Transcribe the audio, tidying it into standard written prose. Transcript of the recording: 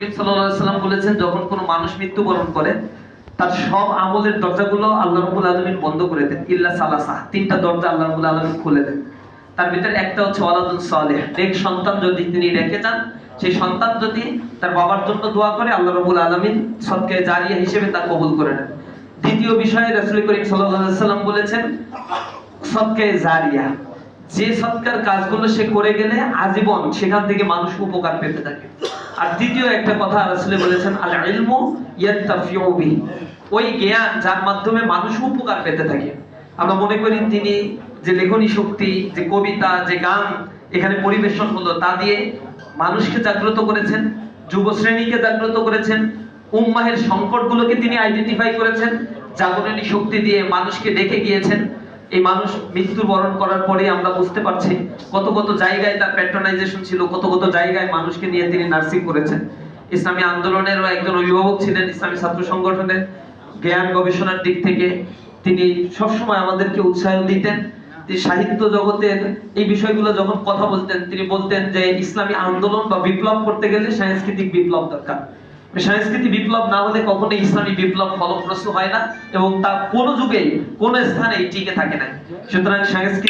সাল্লাল্লাহু আলাইহি সাল্লাম বলেছেন, যখন কোনো মানুষ মৃত্যুবরণ করে তার সব আমলের দরজাগুলো আল্লাহ রাব্বুল আলামিন বন্ধ করে দেন, ইল্লা সালাসা, তিনটা দরজা আল্লাহ রাব্বুল আলামিন খুলে দেন। তার ভিতরে একটা হচ্ছে ওয়ালাদুন সালেহ, নেক সন্তান যদি তিনি রেখে যান, সেই সন্তান যদি তার বাবার জন্য দোয়া করে, আল্লাহ রাব্বুল আলামিন সদকায়ে জারিয়া হিসেবে তা কবুল করে নেন। দ্বিতীয় বিষয়ে রাসূল করিম সাল্লাল্লাহু আলাইহি সাল্লাম বলেছেন সদকায়ে জারিয়া, যে সৎকার কাজগুলো সে করে গেলে আজীবন সেখান থেকে মানুষ উপকার পেতে থাকে। আর দ্বিতীয় একটা কথা রাসূল বলেছেন, আল ইলমু ইয়াতাফিউ বিহি, ওই জ্ঞান যার মাধ্যমে মানুষ উপকার পেতে থাকে। আমরা মনে করি তিনি যে লেখনী শক্তি, যে কবিতা, যে গান এখানে পরিবেশন হলো, তা দিয়ে মানুষকে জাগ্রত করেছেন, যুব শ্রেণীকে জাগ্রত করেছেন, উম্মাহের সংকটগুলোকে তিনি আইডেন্টিফাই করেছেন, জাগরণী শক্তি দিয়ে মানুষকে ডেকে গিয়েছেন। এই মানুষ মৃত্যুবরণ করার পরে আমরা বুঝতে পারছি কত কত জায়গায় তার প্যাট্রোনাইজেশন ছিল, কত কত জায়গায় মানুষকে নিয়ে তিনি নার্সিং করেছেন। ইসলামী আন্দোলনেরও একজন অভিভাবক ছিলেন, ইসলামী ছাত্র সংগঠনের জ্ঞান গবেষণার দিক থেকে তিনি সবসময় আমাদেরকে উৎসাহ দিতেন। তিনি সাহিত্য জগতের এই বিষয়গুলো যখন কথা বলতেন, তিনি বলতেন যে ইসলামী আন্দোলন বা বিপ্লব করতে গেলে সাংস্কৃতিক বিপ্লব দরকার। সাংস্কৃতিক বিপ্লব না হলে কখনো ইসলামী বিপ্লব ফলপ্রসূ হয় না, এবং তা কোনো যুগেই কোনো স্থানে টিকে থাকে না। সুতরাং সাংস্কৃতিক